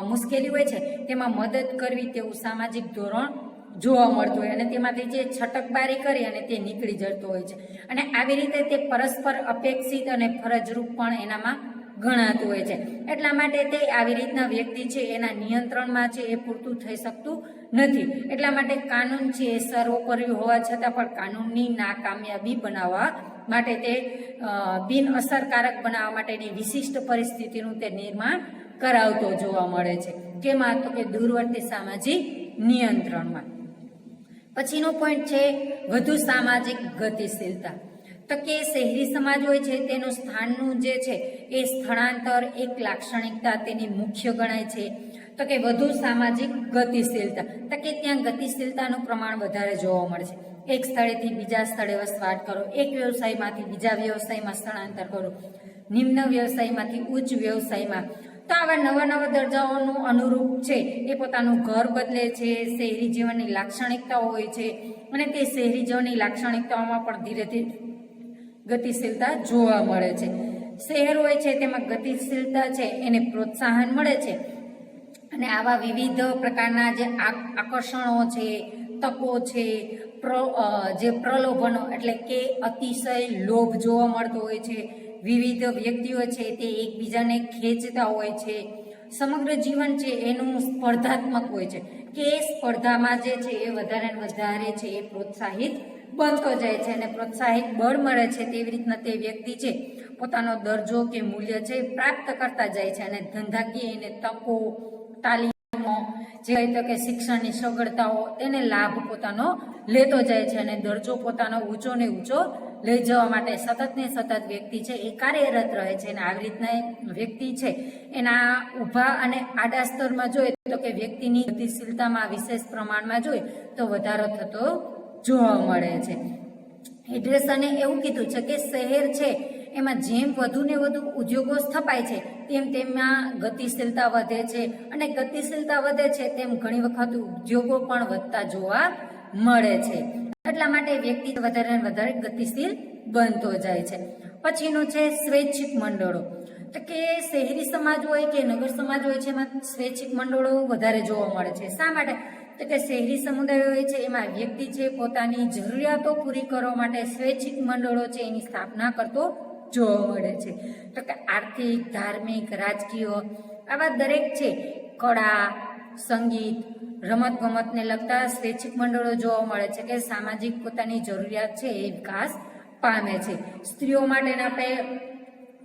મુશ્કેલી હોય છે તેમાં મદદ કરવી તેવું સામાજિક ધોરણ જોવા મળતું હોય અને તેમાંથી જે છટકબારી કરી અને તે નીકળી જતો હોય છે. અને આવી રીતે તે પરસ્પર અપેક્ષિત અને ફરજરૂપ પણ એનામાં ગણાતું હોય છે. એટલા માટે તે આવી રીતના વ્યક્તિ છે એના નિયંત્રણમાં છે એ પૂરતું થઈ શકતું નથી. એટલા માટે કાનૂન છે એ સર્વોપરી હોવા છતાં પણ કાનૂનની નાકામયાબી બનાવવા માટે તે બિન અસરકારક બનાવવા માટેની વિશિષ્ટ પરિસ્થિતિનું તે નિર્માણ કરાવતો જોવા મળે છે. કેમાં તો કે દૂરવર્તી સામાજિક નિયંત્રણમાં. પછીનો પોઈન્ટ છે વધુ સામાજિક ગતિશીલતા. તો કે શહેરી સમાજ હોય છે તેનું સ્થાનનું જે છે એ સ્થળાંતર એક લાક્ષણિકતા તેની મુખ્ય ગણાય છે. તો કે વધુ સામાજિક ગતિશીલતા તો કે ત્યાં ગતિશીલતાનું પ્રમાણ વધારે જોવા મળે છે. એક સ્થળેથી બીજા સ્થળે વસવાટ કરો, એક વ્યવસાયમાંથી બીજા વ્યવસાયમાં સ્થળાંતર કરો, નિમ્ન વ્યવસાયમાંથી ઉચ્ચ વ્યવસાયમાં. તો આવા નવા દરજાઓનું અનુરૂપ છે એ પોતાનું ઘર બદલે છે. શહેરી જીવનની લાક્ષણિકતાઓ હોય છે અને તે શહેરી જીવનની લાક્ષણિકતાઓમાં પણ ધીરે ધીરે ગતિશીલતા જોવા મળે છે. શહેર હોય છે તેમાં ગતિશીલતા છે એને પ્રોત્સાહન મળે છે અને આવા વિવિધ પ્રકારના જે આકર્ષણો છે, તકો છે, જે પ્રલોભનો એટલે કે અતિશય લોભ જોવા મળતો હોય છે. વિવિધ વ્યક્તિઓ છે તે એકબીજાને ખેંચતા હોય છે. સમગ્ર જીવન છે એનું સ્પર્ધાત્મક હોય છે કે એ સ્પર્ધામાં જે છે એ વધારે ને વધારે છે એ પ્રોત્સાહિત બનતો જાય છે અને પ્રોત્સાહિત બળ મળે છે તેવી રીતના તે વ્યક્તિ છે પોતાનો દરજ્જો કે મૂલ્ય છે પ્રાપ્ત કરતા જાય છે અને ધંધાકીય એને તકો, તાલીમો, જે કહી તો કે શિક્ષણની સગવડતાઓ તેને લાભ પોતાનો લેતો જાય છે અને દરજ્જો પોતાનો ઊંચો ને ઊંચો લઈ જવા માટે સતત ને સતત વ્યક્તિ છે એ કાર્યરત રહે છે અને આવી રીતના વ્યક્તિ છે એના ઊભા અને આડા સ્તરમાં જોઈએ તો કે વ્યક્તિની ગતિશીલતામાં વિશેષ પ્રમાણમાં જોઈએ તો વધારો થતો જોવા મળે છે. એડ્રેસને એવું કીધું છે કે શહેર છે એમાં જેમ વધુ ને વધુ ઉદ્યોગો સ્થપાય છે તેમ તેમાં ગતિશીલતા વધે છે અને ગતિશીલતા વધે છે તેમ ઘણી વખત ઉદ્યોગો પણ વધતા જોવા મળે છે. એટલા માટે વ્યક્તિ વધારે ને વધારે ગતિશીલ બનતો જાય છે. પછીનું છે સ્વૈચ્છિક મંડળો. તો કે શહેરી સમાજ હોય કે નગર સમાજ હોય છે એમાં સ્વૈચ્છિક મંડળો વધારે જોવા મળે છે. શા માટે? તો કે શહેરી સમુદાય હોય છે એમાં વ્યક્તિ છે પોતાની જરૂરિયાતો પૂરી કરવા માટે સ્વૈચ્છિક મંડળો છે એની સ્થાપના કરતો જોવા મળે છે. તો કે આર્થિક, ધાર્મિક, રાજકીય આવા દરેક છે કળા, સંગીત, રમત ગમતને લગતા સ્વૈચ્છિક મંડળો જોવા મળે છે કે સામાજિક પોતાની જરૂરિયાત છે એ વિકાસ પામે છે. સ્ત્રીઓ માટેના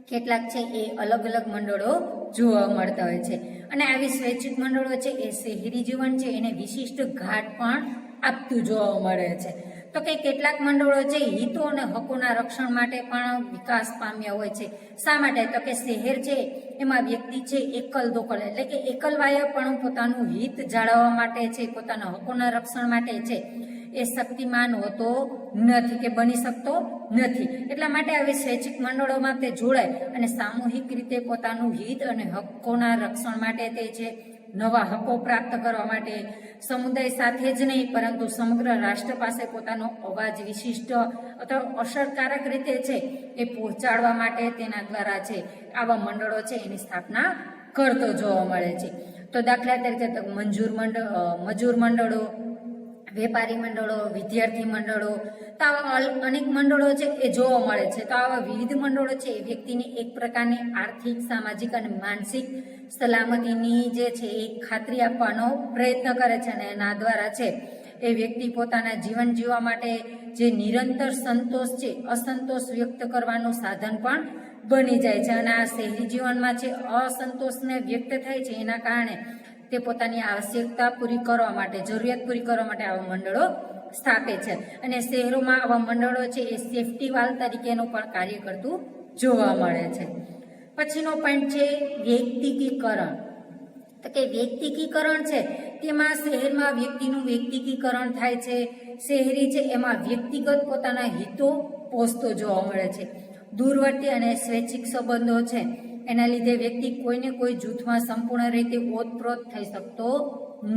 કેટલાક છે એ અલગ અલગ મંડળો જોવા મળતા હોય છે અને આવી સ્વૈચ્છિક મંડળો છે એ શહેરી જીવન છે એને વિશિષ્ટ ઘાટ પણ આપતું જોવા મળે છે. તો કે કેટલાક મંડળો છે હિતો અને હકોના રક્ષણ માટે પણ વિકાસ પામ્યા હોય છે. શા માટે? તો કે શહેર છે એમાં વ્યક્તિ છે એકલ દોકલ એટલે કે એકલવાયા પણ પોતાનું હિત જાળવવા માટે છે, પોતાના હકોના રક્ષણ માટે છે એ શક્તિમાન હોતો નથી કે બની શકતો નથી. એટલા માટે આવી સ્વૈચ્છિક મંડળોમાં તે જોડાય અને સામૂહિક રીતે પોતાનું હિત અને હકોના રક્ષણ માટે તે છે નવા હકો પ્રાપ્ત કરવા માટે સમુદાય સાથે જ નહીં પરંતુ સમગ્ર રાષ્ટ્ર પાસે પોતાનો અવાજ વિશિષ્ટ અથવા અસરકારક રીતે છે એ પહોંચાડવા માટે તેના દ્વારા છે આવા મંડળો છે એની સ્થાપના કરતો જોવા મળે છે. તો દાખલા તરીકે મજૂર મંડળો, વેપારી મંડળો, વિદ્યાર્થી મંડળો, તો આવા અનેક મંડળો છે એ જોવા મળે છે. તો આવા વિવિધ મંડળો છે એ વ્યક્તિની એક પ્રકારની આર્થિક, સામાજિક અને માનસિક સલામતીની જે છે એ ખાતરી આપવાનો પ્રયત્ન કરે છે અને એના દ્વારા છે એ વ્યક્તિ પોતાના જીવન જીવવા માટે જે નિરંતર સંતોષ છે અસંતોષ વ્યક્ત કરવાનું સાધન પણ બની જાય છે અને આ શહેરી જીવનમાં છે અસંતોષને વ્યક્ત થાય છે એના કારણે તે પોતાની આવશ્યકતા પૂરી કરવા માટે, જરૂરિયાત પૂરી કરવા માટે આવા મંડળો સ્થાપે છે અને શહેરોમાં આવા મંડળો છે એ સેફટી વાલ તરીકેનું પણ કાર્ય કરતું જોવા મળે છે. પછીનો પોઈન્ટ છે વ્યક્તિકીકરણ. તો કે વ્યક્તિકીકરણ છે તેમાં શહેરમાં વ્યક્તિનું વ્યક્તિકીકરણ થાય છે. શહેરી છે એમાં વ્યક્તિગત પોતાના હિતો પોષતો જોવા મળે છે. દૂરવર્તી અને સ્વૈચ્છિક સંબંધો છે એના લીધે વ્યક્તિ કોઈને કોઈ જૂથમાં સંપૂર્ણ રીતે ઓતપ્રોત થઈ શકતો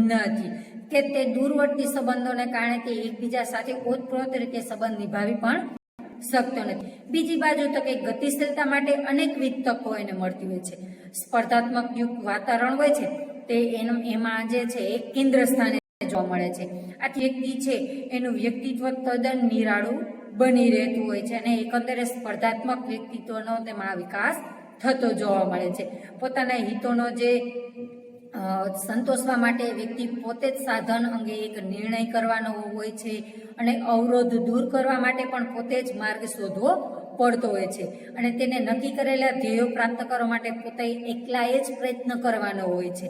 નથી કે તે દૂરવર્તી સંબંધોને કારણે તે એકબીજા સાથે ઓતપ્રોત રીતે સંબંધ નિભાવી પણ શકતો નથી. બીજી બાજુ તો કે ગતિશીલતા માટે અનેકવિધ તકો એને મળતી હોય છે. સ્પર્ધાત્મક યુક્ત વાતાવરણ હોય છે તે એમાં જે છે એ કેન્દ્ર સ્થાને જોવા મળે છે. આથી વ્યક્તિ છે એનું વ્યક્તિત્વ તદ્દન નિરાળું બની રહેતું હોય છે અને એકંદરે સ્પર્ધાત્મક વ્યક્તિત્વનો તેમાં વિકાસ થતો જોવા મળે છે. પોતાના હિતોનો જે સંતોષવા માટે વ્યક્તિ પોતે જ સાધન અંગે એક નિર્ણય કરવાનો હોય છે અને અવરોધ દૂર કરવા માટે પણ પોતે જ માર્ગ શોધવો પડતો હોય છે અને તેને નક્કી કરેલા ધ્યેયો પ્રાપ્ત કરવા માટે પોતે એકલાએ જ પ્રયત્ન કરવાનો હોય છે.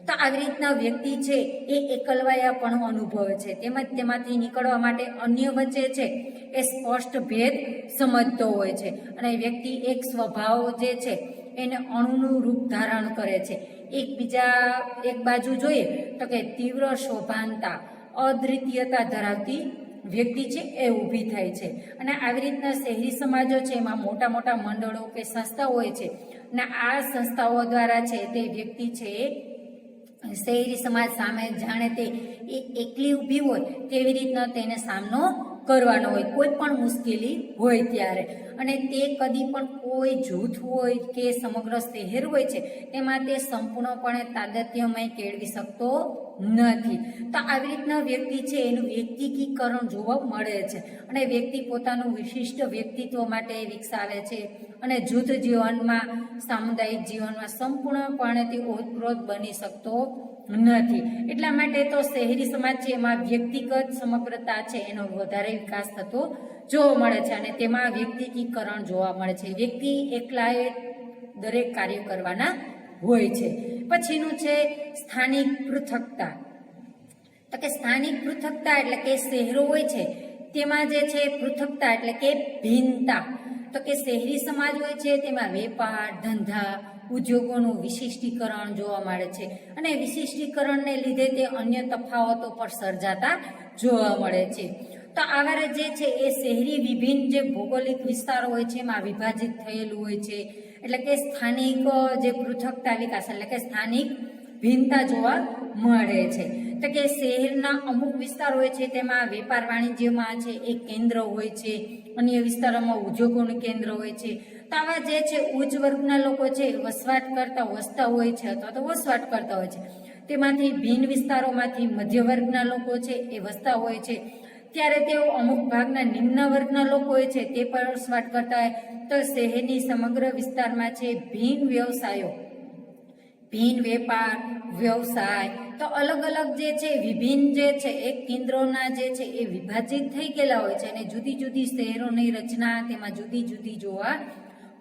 તો આવી રીતના વ્યક્તિ છે એ એકલવાયા પણ અનુભવે છે તેમજ તેમાંથી નીકળવા માટે અન્ય વચ્ચે છે એ સ્પષ્ટ ભેદ સમજતો હોય છે અને વ્યક્તિ એક સ્વભાવ જે છે એને અણુનું રૂપ ધારણ કરે છે. એક બાજુ જોઈએ તો કે તીવ્ર શોભાનતા, અદ્વિતીયતા ધરાવતી વ્યક્તિ છે એ ઊભી થાય છે અને આવી રીતના શહેરી સમાજો છે એમાં મોટા મોટા મંડળો કે સંસ્થાઓ હોય છે અને આ સંસ્થાઓ દ્વારા છે તે વ્યક્તિ છે શહેરી સમાજ સામે જાણે તે એકલી ઊભી હોય તેવી રીતના તેને સામનો કરવાનો હોય કોઈ પણ મુશ્કેલી હોય ત્યારે અને તે કદી પણ કોઈ જૂથ હોય કે સમગ્ર શહેર હોય છે તેમાં તે સંપૂર્ણપણે તાદાત્મ્યમય કેળવી શકતો નથી. તો આવી રીતના વ્યક્તિ છે એનું વ્યક્તિકીકરણ જોવા મળે છે અને વ્યક્તિ પોતાનું વિશિષ્ટ વ્યક્તિત્વ માટે વિકસાવે છે અને જૂથ જીવનમાં, સામુદાયિક જીવનમાં સંપૂર્ણપણે તે ઓતપ્રોત બની શકતો નથી. એટલા માટે તો શહેરી સમાજ છે એમાં વ્યક્તિગત સમગ્રતા છે એનો વધારે વિકાસ થતો જોવા મળે છે અને તેમાં વ્યક્તિકીકરણ જોવા મળે છે. વ્યક્તિ એકલાએ દરેક કાર્ય કરવાના હોય છે. પછીનું છે સ્થાનિક પૃથકતા. તો કે સ્થાનિક પૃથકતા એટલે કે શહેરો હોય છે તેમાં જે છે પૃથકતા એટલે કે ભિન્નતા. તો કે શહેરી સમાજ હોય છે તેમાં વેપાર, ધંધા, ઉદ્યોગોનું વિશિષ્ટીકરણ જોવા મળે છે અને વિશિષ્ટીકરણને લીધે તે અન્ય તફાવતો પર સર્જાતા જોવા મળે છે. તો આવા જે છે એ શહેરી વિભિન્ન જે ભૌગોલિક વિસ્તારો હોય છે એમાં વિભાજિત થયેલું હોય છે. એટલે કે સ્થાનિક જે પૃથકતા વિકાસ એટલે કે સ્થાનિક ભિન્નતા જોવા મળે છે. તો કે શહેરના અમુક વિસ્તાર હોય છે તેમાં વેપાર વાણિજ્યમાં છે એક કેન્દ્ર હોય છે, અન્ય વિસ્તારોમાં ઉદ્યોગોનું કેન્દ્ર હોય છે. તો આવા જે છે ઉચ્ચ વર્ગના લોકો છે વસતા હોય છે અથવા તો વસવાટ કરતા હોય છે. તેમાંથી ભિન્ન વિસ્તારોમાંથી મધ્ય વર્ગના લોકો છે એ વસતા હોય છે. ત્યારે તેઓ અમુક ભાગના નિમ્ન વર્ગના લોકો હોય છે તે પણ વસવાટ કરતા હોય. તો શહેરની સમગ્ર વિસ્તારમાં છે ભિન્ન વ્યવસાયો, ભિન્ન વેપાર, વ્યવસાય તો અલગ અલગ જે છે વિભિન્ન જે છે એક કેન્દ્રોના જે છે એ વિભાજિત થઈ ગયેલા હોય છે અને જુદી જુદી શહેરોની રચના તેમાં જુદી જુદી જોવા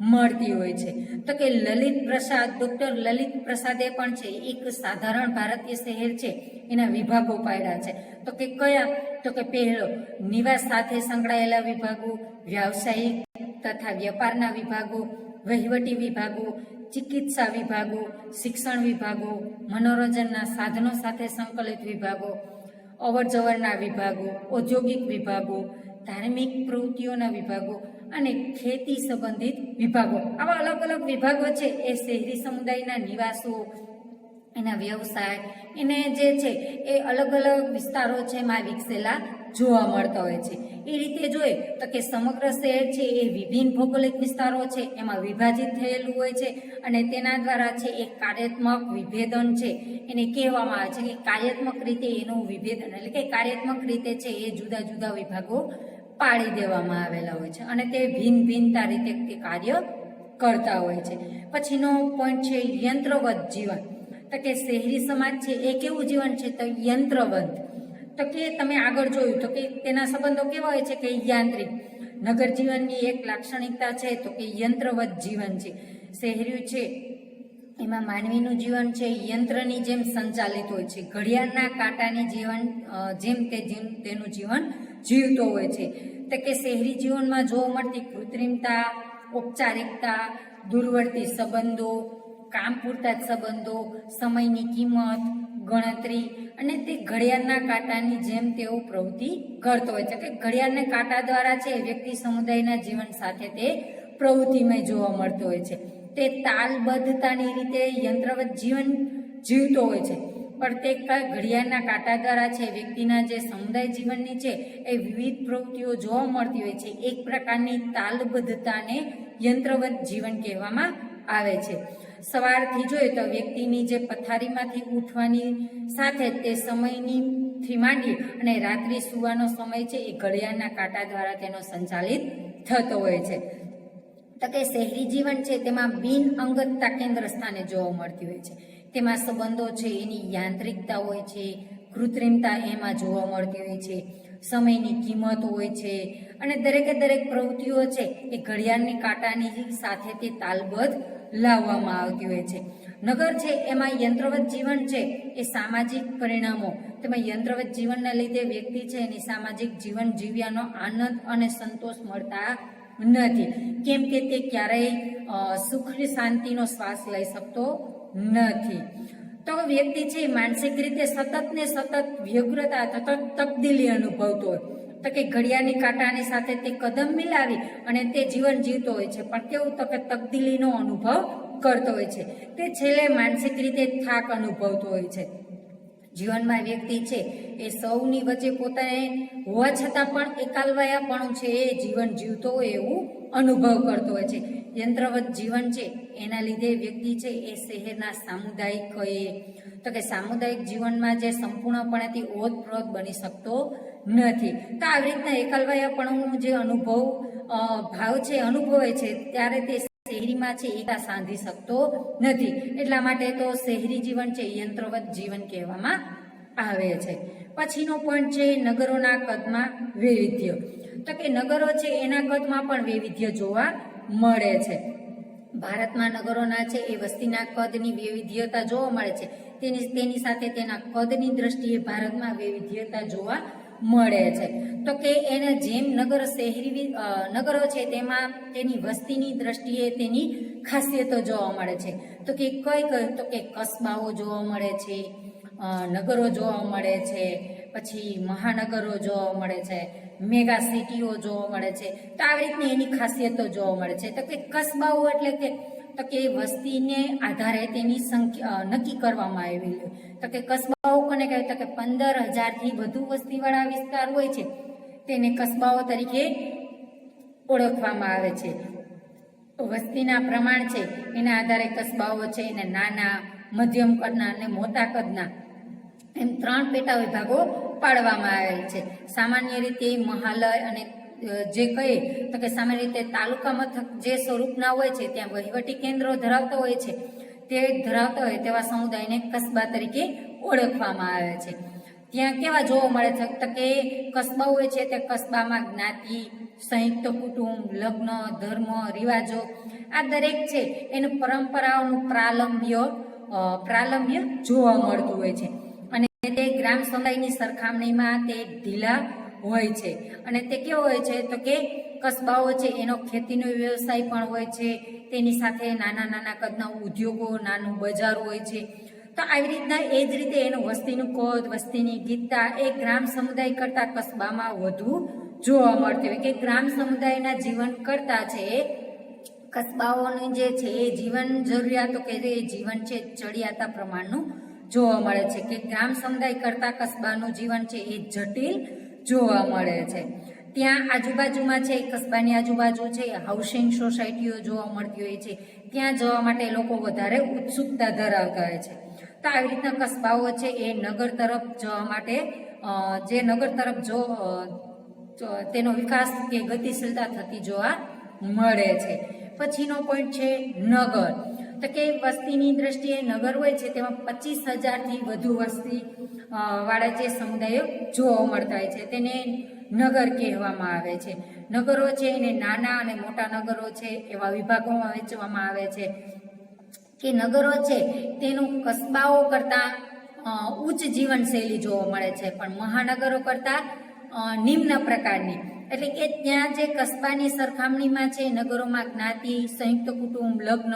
મળતી હોય છે. તો કે લલિત પ્રસાદ, ડોક્ટર લલિત પ્રસાદે પણ છે એક સાધારણ ભારતીય શહેર છે એના વિભાગો પાડ્યા છે. તો કે કયા? તો કે પહેલો નિવાસ સાથે સંકળાયેલા વિભાગો, વ્યાવસાયિક તથા વેપારના વિભાગો, વહીવટી વિભાગો, ચિકિત્સા વિભાગો, શિક્ષણ વિભાગો, મનોરંજનના સાધનો સાથે સંકલિત વિભાગો, અવરજવરના વિભાગો, ઔદ્યોગિક વિભાગો, ધાર્મિક પ્રવૃત્તિઓના વિભાગો અને ખેતી સંબંધિત વિભાગો. આવા અલગ અલગ વિભાગો છે એ શહેરી સમુદાયના નિવાસો, એના વ્યવસાય, એને જે છે એ અલગ અલગ વિસ્તારો છે એમાં વિકસેલા જોવા મળતા હોય છે. એ રીતે જોઈએ તો કે સમગ્ર શહેર છે એ વિભિન્ન ભૌગોલિક વિસ્તારો છે એમાં વિભાજિત થયેલું હોય છે અને તેના દ્વારા છે એક કાર્યાત્મક વિભેદન છે એને કહેવામાં આવે છે કે કાર્યાત્મક રીતે એનું વિભેદન એટલે કે કાર્યાત્મક રીતે છે એ જુદા જુદા વિભાગો પાડી દેવામાં આવેલા હોય છે અને તે ભિન્ન ભિન્નતા રીતે તે કાર્ય કરતા હોય છે. પછીનો પોઈન્ટ છે યંત્રવત જીવન. તો કે શહેરી સમાજ છે એ કેવું જીવન છે? તો યંત્રવત. તો કે તમે આગળ જોયું તો કે તેના સંબંધો કેવા હોય છે કે યાંત્રિક. નગર જીવનની એક લાક્ષણિકતા છે તો કે યંત્રવત જીવન છે. શહેરી છે એમાં માનવીનું જીવન છે યંત્રની જેમ સંચાલિત હોય છે. ઘડિયાળના કાંટાની જેમ તેનું જીવન જીવતો હોય છે. તો કે શહેરી જીવનમાં જોવા મળતી કૃત્રિમતા, ઔપચારિકતા, દૂરવર્તી સંબંધો, કામ પૂરતા જ સંબંધો, સમયની કિંમત, ગણતરી અને તે ઘડિયાળના કાંટાની જેમ તેઓ પ્રવૃત્તિ કરતો હોય છે કે ઘડિયાળના કાંટા દ્વારા છે વ્યક્તિ સમુદાયના જીવન સાથે તે પ્રવૃત્તિમય જોવા મળતો હોય છે. તે તાલબદ્ધતાની રીતે યંત્રવત જીવન જીવતો હોય છે પણ તે ઘડિયાળના કાંટા દ્વારા છે વ્યક્તિના જે સમુદાય જીવનની છે એ વિવિધ પ્રવૃત્તિઓ જોવા મળતી હોય છે. એક પ્રકારની તાલબદ્ધતાને યંત્રવત જીવન કહેવામાં આવે છે. સવારથી જોઈએ તો વ્યક્તિની જે પથારીમાંથી ઉઠવાની સાથે તે સમયથી માંડી અને રાત્રિ સુવાનો સમય છે એ ઘડિયાળના કાંટા દ્વારા તેનો સંચાલિત થતો હોય છે. તો કે શહેરી જીવન છે તેમાં બિન અંગતતા કેન્દ્ર સ્થાને જોવા મળતી હોય છે. તેમાં સંબંધો છે એની યાંત્રિકતા હોય છે, કૃત્રિમતા એમાં જોવા મળતી હોય છે, સમયની કિંમત હોય છે અને દરેકે દરેક પ્રવૃત્તિઓ છે એ ઘડિયાળની કાંટાની સાથે તે તાલબદ્ધ લાવવામાં આવતી હોય છે. નગર છે એમાં યંત્રવત જીવન છે એ સામાજિક પરિણામો તેમાં યંત્રવત જીવનના લીધે વ્યક્તિ છે એની સામાજિક જીવન જીવ્યાનો આનંદ અને સંતોષ મળતા નથી. કેમ કે તે ક્યારેય સુખ શાંતિનો શ્વાસ લઈ શકતો નથી. તો વ્યક્તિ છે માનસિક રીતે સતત ને સતત વ્યગ્રતા સતત તબદીલી અનુભવતો હોય. તો કે ઘડિયાળની કાંટાની સાથે તે કદમ મિલાવી અને તે જીવન જીવતો હોય છે પણ કેવું તો કે તબદીલીનો અનુભવ કરતો હોય છે. તે છેલ્લે માનસિક રીતે થાક અનુભવતો હોય છે. જીવનમાં વ્યક્તિ છે એ સૌની વચ્ચે પોતાને હોવા છતાં પણ એકાલવાયાપણું છે એ જીવન જીવતો હોય એવું અનુભવ કરતો હોય છે. યંત્રવત જીવન છે એના લીધે વ્યક્તિ છે એ શહેરના સામુદાયિક તો કે સામુદાયિક જીવનમાં જે સંપૂર્ણપણેથી ઓતપ્રોત બની શકતો નથી. તો આવી રીતના એકાલવાયાપણું જે અનુભવ ભાવ છે અનુભવે છે ત્યારે તે શહેરીમાં છે એકતા સાંધી શકતો નથી. એટલા માટે તો શહેરી જીવન છે યંત્રવત જીવન કહેવામાં આવે છે. પછીનો પોઈન્ટ છે નગરોના કદમાં વૈવિધ્ય. તો કે નગરો છે એના કદમાં પણ વૈવિધ્ય જોવા મળે છે. ભારતમાં નગરોના છે એ વસ્તીના કદની વૈવિધ્યતા જોવા મળે છે. તેની સાથે તેના કદની દ્રષ્ટિએ ભારતમાં વૈવિધ્યતા જોવા મળે છે. તો કે એને જેમ નગરો છે તેમાં તેની વસ્તીની દ્રષ્ટિએ તેની ખાસિયતો જોવા મળે છે. તો કે તો કે કસ્બાઓ જોવા મળે છે, નગરો જોવા મળે છે, પછી મહાનગરો જોવા મળે છે, મેગા સિટીઓ જોવા મળે છે. તો આવી રીતની એની ખાસિયતો જોવા મળે છે. તો કે કસ્બાઓ એટલે કે વસ્તીને આધારે તેની સંખ્યા નક્કી કરવામાં આવેલી હોય. તો કે કસ્બાઓ કોને કહેવાય? તો કે 15,000થી વધુ વસ્તીવાળા વિસ્તાર હોય છે તેને કસ્બાઓ તરીકે ઓળખવામાં આવે છે. વસ્તીના પ્રમાણ છે એના આધારે કસ્બાઓ છે એને નાના, મધ્યમ કદના અને મોટા કદના એમ 3 પેટા વિભાગો પાડવામાં આવેલ છે. સામાન્ય રીતે મહાલય અને જે કહીએ તો કે સામાન્ય રીતે તાલુકા મથક જે સ્વરૂપના હોય છે ત્યાં વહીવટી કેન્દ્રો ધરાવતા હોય છે તેવા સમુદાયને કસ્બા તરીકે ઓળખવામાં આવે છે. ત્યાં કેવા જોવા મળે છે? તો કે કસ્બા હોય છે તે કસ્બામાં જ્ઞાતિ, સંયુક્ત કુટુંબ, લગ્ન, ધર્મ, રિવાજો આ દરેક છે એનું પરંપરાઓનું પ્રાલંબ્ય જોવા મળતું હોય છે. અને તે ગ્રામ સમુદાયની સરખામણીમાં તે ઢીલા હોય છે. અને તે કેવો હોય છે? તો કે કસ્બાઓ છે એનો ખેતીનો વ્યવસાય પણ હોય છે, તેની સાથે નાના નાના કદના ઉદ્યોગો, નાનું બજાર હોય છે. તો આવી રીતના એ જ રીતે એનું વસ્તીનું કદ, વસ્તીની ગીતતા એ ગ્રામ સમુદાય કરતાં કસ્બામાં વધુ જોવા મળતી હોય. કે ગ્રામ સમુદાયના જીવન કરતાં છે કસ્બાઓની જે છે એ જીવન જરૂરિયાતો કે એ જીવન છે ચડિયાતા પ્રમાણનું જોવા મળે છે. કે ગ્રામ સમુદાય કરતાં કસ્બાનું જીવન છે એ જટિલ જોવા મળે છે. ત્યાં આજુબાજુમાં છે કસ્બાની આજુબાજુ છે હાઉસિંગ સોસાયટીઓ જોવા મળતી હોય છે. ત્યાં જવા માટે લોકો વધારે ઉત્સુકતા ધરાવતા હોય છે. તો આવી રીતના કસ્બાઓ છે એ નગર તરફ જવા માટે તેનો વિકાસ કે ગતિશીલતા થતી જોવા મળે છે. પછીનો પોઈન્ટ છે નગર. તો કે વસ્તીની દ્રષ્ટિએ નગર હોય છે તેમાં 25,000થી વધુ વસ્તી વાળા જે સમુદાયો જોવા મળતા હોય છે તેને નગર કહેવામાં આવે છે. નગરો છે એને નાના અને મોટા નગરો છે એવા વિભાગોમાં વહેંચવામાં આવે છે. કે નગરો છે તેનું કસ્બાઓ કરતાં ઉચ્ચ જીવનશૈલી જોવા મળે છે, પણ મહાનગરો કરતાં નિમ્ન પ્રકારની. એટલે કે ત્યાં જે કસ્બાની સરખામણીમાં છે નગરોમાં જ્ઞાતિ, સંયુક્ત કુટુંબ, લગ્ન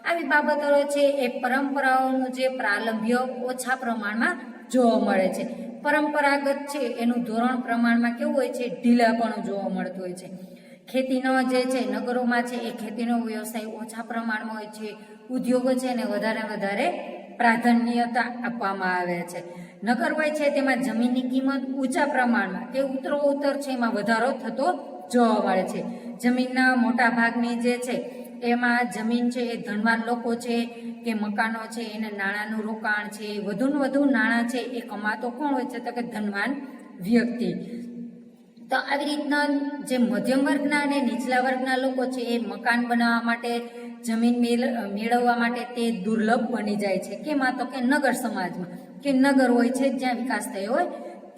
આવી બાબતો છે એ પરંપરાઓનું જે પ્રાલંભ્ય ઓછા પ્રમાણમાં જોવા મળે છે. પરંપરાગત છે એનું ધોરણ પ્રમાણમાં કેવું હોય છે? ઢીલાપણું જોવા મળતું હોય છે. ખેતીનો જે છે નગરોમાં છે એ ખેતીનો વ્યવસાય ઓછા પ્રમાણમાં હોય છે. ઉદ્યોગો છે એને વધારે પ્રાધાન્યતા આપવામાં આવે છે. નગર હોય છે તેમાં જમીનની કિંમત ઊંચા પ્રમાણમાં કે ઉત્તરોત્તર છે એમાં વધારો થતો જોવા મળે છે. જમીનના મોટા ભાગની જે છે એમાં જમીન છે એ ધનવાન લોકો છે કે મકાનો છે એને નાણાંનું રોકાણ છે, વધુ નાણાં છે એ કમાતો કોણ હોય છે? તો કે ધનવાન વ્યક્તિ. તો આવી રીતના જે મધ્યમ વર્ગના અને નીચલા વર્ગના લોકો છે એ મકાન બનાવવા માટે, જમીન મેળવવા માટે તે દુર્લભ બની જાય છે. કેમાં? તો કે નગર સમાજમાં, કે નગર હોય છે જ્યાં વિકાસ થયો હોય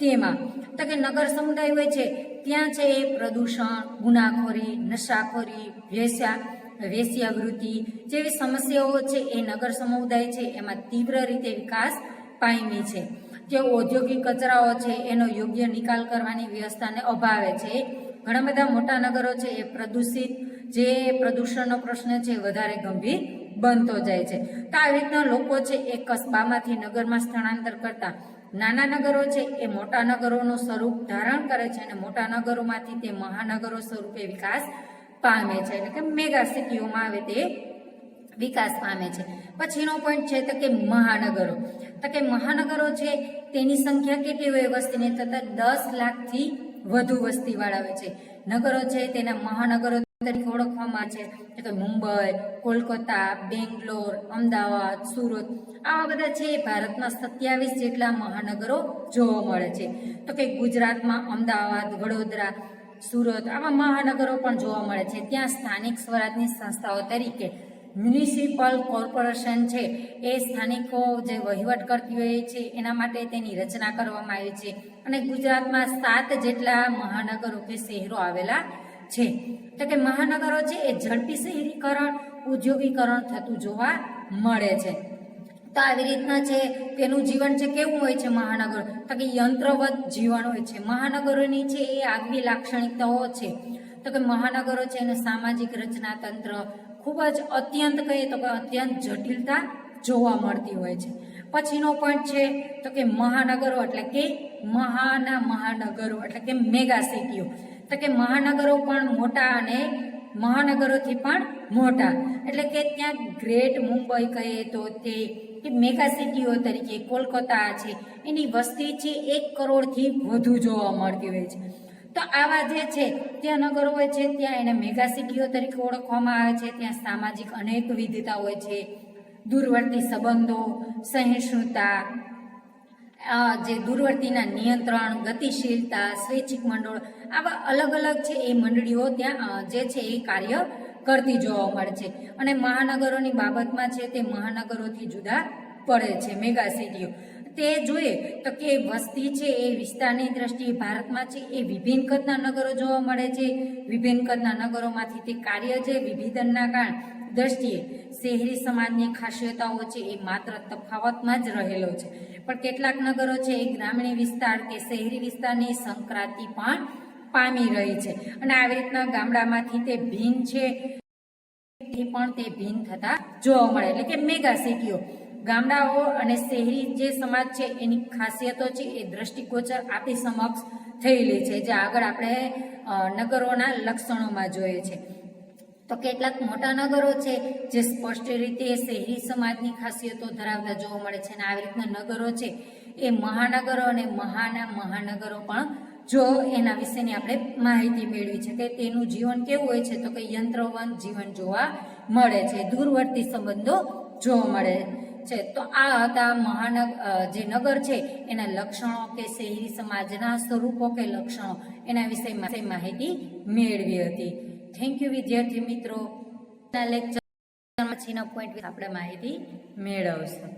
તેમાં. તો કે નગર સમુદાય હોય છે ત્યાં છે એ પ્રદૂષણ, ગુનાખોરી, નશાખોરી, વેશ્યાવૃત્તિ જેવી સમસ્યાઓ છે એ નગર સમુદાય છે એમાં તીવ્ર રીતે વિકાસ પામી છે. જે ઔદ્યોગિક કચરાઓ છે એનો યોગ્ય નિકાલ કરવાની વ્યવસ્થાને અભાવે છે. ઘણા બધા મોટા નગરો છે એ પ્રદૂષણનો પ્રશ્ન છે વધારે ગંભીર બનતો જાય છે. તો આવી રીતના લોકો છે એ કસ્બામાંથી નગરમાં સ્થળાંતર કરતા નાના નગરો છે એ મોટા નગરોનું સ્વરૂપ ધારણ કરે છે અને મોટા નગરોમાંથી તે મહાનગરો સ્વરૂપે વિકાસ પામે છે. એટલે કે મેગા સિટીઓમાં આવે તે વિકાસ પામે છે. પછીનો પોઈન્ટ છે તો કે મહાનગરો. તો કે મહાનગરો છે તેની સંખ્યા કેટલી હોય વસ્તીની? તો 10 લાખથી વધુ વસ્તીવાળા હોય છે. નગરો છે તેના મહાનગરો તરીકે ઓળખવામાં છે. તો મુંબઈ, કોલકાતા, બેંગ્લોર, અમદાવાદ, સુરત આવા બધા છે ભારતમાં 27 જેટલા મહાનગરો જોવા મળે છે. તો કે ગુજરાતમાં અમદાવાદ, વડોદરા સુરત આવા મહાનગરો પણ જોવા મળે છે. ત્યાં સ્થાનિક સ્વરાજની સંસ્થાઓ તરીકે મ્યુનિસિપલ કોર્પોરેશન છે એ સ્થાનિકો જે વહીવટ કરતી હોય છે એના માટે તેની રચના કરવામાં આવી છે. અને ગુજરાતમાં 7 જેટલા મહાનગરો કે શહેરો આવેલા છે. તો કે મહાનગરો છે એ ઝડપી શહેરીકરણ ઉદ્યોગીકરણ થતું જોવા મળે છે. તો આવી રીતના છે તેનું જીવન છે કેવું હોય છે મહાનગરો, તો કે યંત્રવત જીવન હોય છે. મહાનગરોની છે એ આગવી લાક્ષણિકતાઓ છે. તો કે મહાનગરો છે એનું સામાજિક રચના તંત્ર ખૂબ જ અત્યંત કહીએ તો કે અત્યંત જટિલતા જોવા મળતી હોય છે. પછીનો પોઈન્ટ છે તો કે મહાનગરો એટલે કે મહાનગરો એટલે કે મેગા સિટીઓ. તો કે મહાનગરો પણ મોટા અને મહાનગરોથી પણ મોટા એટલે કે ત્યાં ગ્રેટ મુંબઈ કહીએ તો તે કે મેગા સિટીઓ તરીકે કોલકાતા છે એની વસ્તી છે 1 કરોડથી વધુ જોવા મળતી હોય છે. તો આવા જે છે ત્યાં નગરો હોય છે ત્યાં એને મેગા સિટીઓ તરીકે ઓળખવામાં આવે છે. ત્યાં સામાજિક અનેક વિવિધતા હોય છે, દૂરવર્તી સંબંધો, સહિષ્ણુતા, જે દૂરવર્તીના નિયંત્રણ, ગતિશીલતા, સ્વૈચ્છિક મંડળો આવા અલગ અલગ છે એ મંડળીઓ ત્યાં જે છે એ કાર્ય કરતી જોવા મળે છે. અને મહાનગરોની બાબતમાં છે તે મહાનગરોથી જુદા પડે છે મેગા સિટીઓ. તે જોઈએ તો કે વસ્તી છે એ વિસ્તારની દ્રષ્ટિએ ભારતમાં છે એ વિભિન્ન કદના નગરો જોવા મળે છે. વિભિન્ન કદના નગરોમાંથી તે કાર્ય છે વિભેદનના કારણે દ્રષ્ટિએ શહેરી સમાજની ખાસિયતાઓ છે એ માત્ર તફાવતમાં જ રહેલો છે. પણ કેટલાક નગરો છે એ ગ્રામીણ વિસ્તાર કે શહેરી વિસ્તારની સંક્રાંતિ પણ પામી રહી છે. અને આવી રીતના ગામડામાંથી તે ભિન્ન છે પણ તે ભિન્ન થતા જોવા મળે એટલે કે મેગા સિટીઓ. ગામડાઓ અને શહેરી જે સમાજ છે એની ખાસિયતો છે એ દ્રષ્ટિગોચર આપણી સમક્ષ થયેલી છે જે આગળ આપણે નગરોના લક્ષણોમાં જોઈએ છે. તો કેટલાક મોટા નગરો છે જે સ્પષ્ટ રીતે શહેરી સમાજની ખાસિયતો ધરાવતા જોવા મળે છે. અને આવી રીતના નગરો છે એ મહાનગરો અને મહાનગરો પણ જો એના વિશેની આપણે માહિતી મેળવી છે કે તેનું જીવન કેવું હોય છે તો કે યંત્રવત જીવન જોવા મળે છે, દૂરવર્તી સંબંધો જોવા મળે છે. તો આ હતા જે નગર છે એના લક્ષણો કે શહેરી સમાજના સ્વરૂપો કે લક્ષણો એના વિશે માહિતી મેળવી હતી. થેન્ક યુ વિદ્યાર્થી મિત્રો. લેક્ચર પછીના પોઈન્ટ આપણે માહિતી મેળવશું.